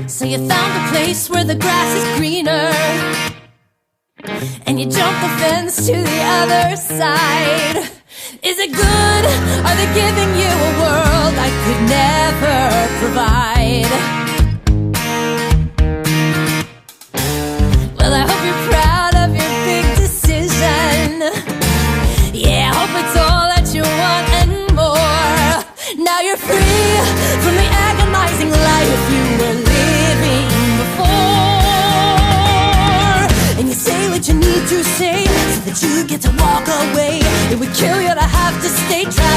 So you found a place where the grass is greener, and you jump the fence to the other side. Is it good? Are they giving you a world I could never provide? Well, I hope you're proud of your big decision. Yeah, I hope it's all that you want and more. Now you're free from the agonizing life you were living before. And you say what you need to say so that you get to walk away. It would kill you to have to stay trapped